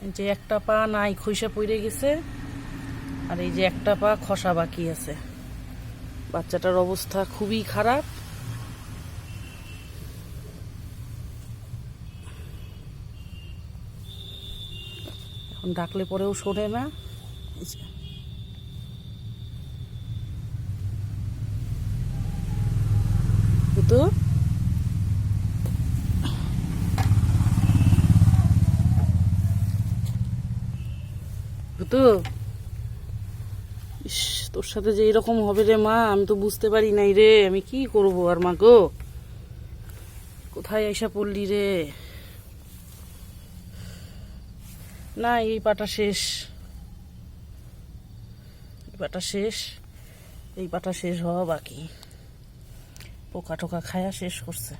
এই যে একটা পা নাই খইসা পড়ে গেছে, আর এই যে একটা পা খসা বাকি আছে। বাচ্চাটার অবস্থা খুবই খারাপ। এখন ডাকলে পরেও শোনে না। তো তো ইস, তোর সাথে যে এরকম হবে রে মা, আমি তো বুঝতে পারি নাই রে। আমি কি করব আর মা গো, কোথায় আইসা পড়লি রে। না, এই পাটা শেষ, এই পাটা শেষ, এই পাটা শেষ হওয়া বাকি। পোকা টোকা খায়া শেষ করছে।